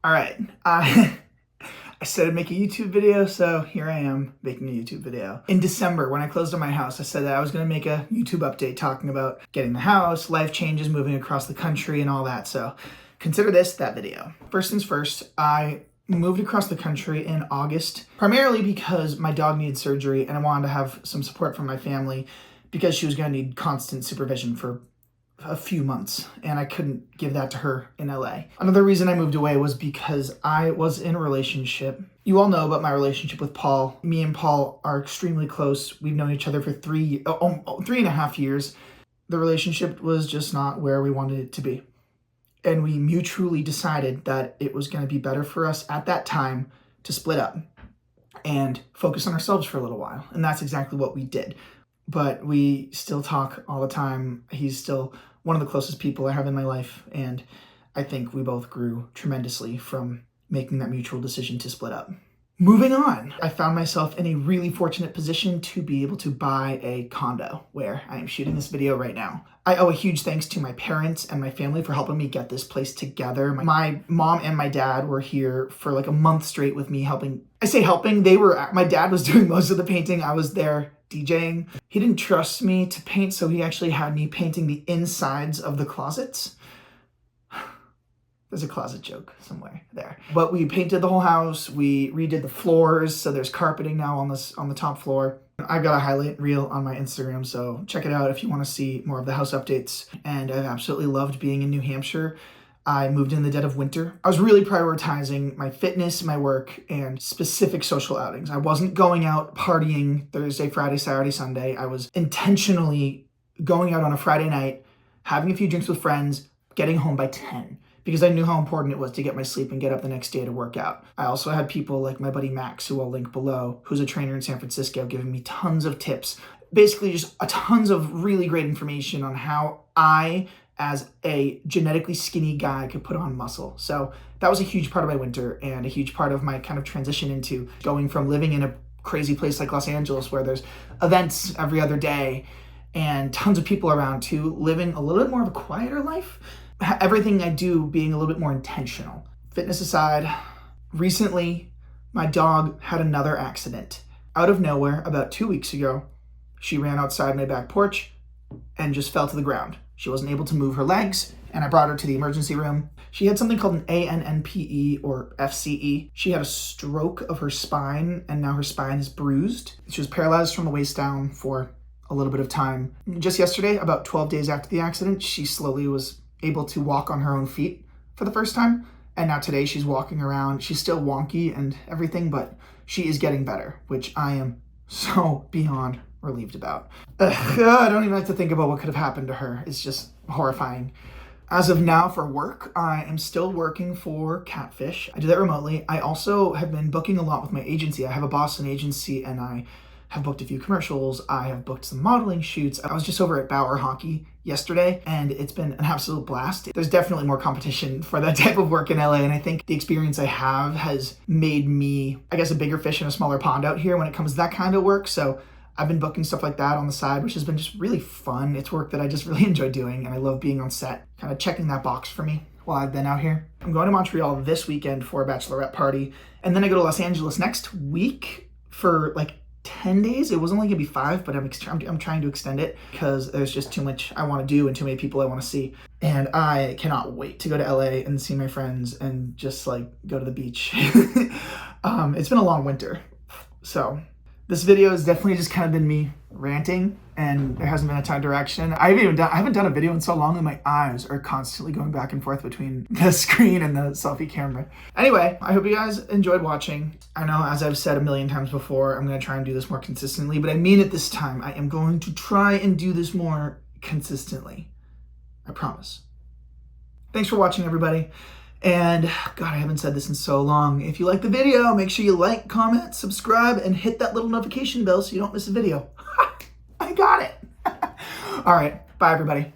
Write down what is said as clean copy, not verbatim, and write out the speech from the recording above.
All right, I said I'd make a YouTube video, so here I am making a YouTube video. In December, when I closed on my house, I said that I was gonna make a YouTube update talking about getting the house, life changes, moving across the country, and all that. So consider this that video. First things first, I moved across the country in August, primarily because my dog needed surgery and I wanted to have some support from my family because she was gonna need constant supervision for a few months, and I couldn't give that to her in LA. Another reason I moved away was because I was in a relationship. You all know about my relationship with Paul. Me and Paul are extremely close. We've known each other for 3.5 years. The relationship was just not where we wanted it to be. And we mutually decided that it was going to be better for us at that time to split up and focus on ourselves for a little while. And that's exactly what we did. But we still talk all the time. He's still one of the closest people I have in my life, and I think we both grew tremendously from making that mutual decision to split up. Moving on, I found myself in a really fortunate position to be able to buy a condo where I am shooting this video right now. I owe a huge thanks to my parents and my family for helping me get this place together. My mom and my dad were here for like a month straight with me helping. I say helping, my dad was doing most of the painting. I was there DJing. He didn't trust me to paint, so he actually had me painting the insides of the closets. There's a closet joke somewhere there. But we painted the whole house. We redid the floors, so there's carpeting now on the top floor. I've got a highlight reel on my Instagram, so check it out if you want to see more of the house updates. And I've absolutely loved being in New Hampshire. I moved in the dead of winter. I was really prioritizing my fitness, my work, and specific social outings. I wasn't going out partying Thursday, Friday, Saturday, Sunday. I was intentionally going out on a Friday night, having a few drinks with friends, getting home by 10, because I knew how important it was to get my sleep and get up the next day to work out. I also had people like my buddy Max, who I'll link below, who's a trainer in San Francisco, giving me tons of tips. Basically just tons of really great information on how I, as a genetically skinny guy, could put on muscle. So that was a huge part of my winter and a huge part of my kind of transition into going from living in a crazy place like Los Angeles where there's events every other day and tons of people around, to living a little bit more of a quieter life. Everything I do being a little bit more intentional. Fitness aside, recently my dog had another accident. Out of nowhere, about 2 weeks ago, she ran outside my back porch and just fell to the ground. She wasn't able to move her legs, and I brought her to the emergency room. She had something called an ANNPE or FCE. She had a stroke of her spine, and now her spine is bruised. She was paralyzed from the waist down for a little bit of time. Just yesterday, about 12 days after the accident, she slowly was able to walk on her own feet for the first time. And now today she's walking around. She's still wonky and everything, but she is getting better, which I am so beyond relieved about. I don't even like to think about what could have happened to her. It's just horrifying. As of now, for work, I am still working for Catfish. I do that remotely. I also have been booking a lot with my agency. I have a Boston agency, and I have booked a few commercials. I have booked some modeling shoots. I was just over at Bauer Hockey yesterday, and it's been an absolute blast. There's definitely more competition for that type of work in LA, and I think the experience I have has made me, I guess, a bigger fish in a smaller pond out here when it comes to that kind of work. So I've been booking stuff like that on the side, which has been just really fun. It's work that I just really enjoy doing, and I love being on set, kind of checking that box for me while I've been out here. I'm going to Montreal this weekend for a bachelorette party, and then I go to Los Angeles next week for like 10 days. It was only gonna be 5, but I'm trying to extend it because there's just too much I want to do and too many people I want to see. And I cannot wait to go to LA and see my friends and just like go to the beach. It's been a long winter. So this video has definitely just kind of been me ranting, and there hasn't been a ton of direction. I haven't done a video in so long that my eyes are constantly going back and forth between the screen and the selfie camera. Anyway, I hope you guys enjoyed watching. I know, as I've said a million times before, I'm going to try and do this more consistently, but I mean it this time. I am going to try and do this more consistently. I promise. Thanks for watching, everybody. And God, I haven't said this in so long. If you like the video, make sure you like, comment, subscribe, and hit that little notification bell so you don't miss a video. I got it. All right. Bye, everybody.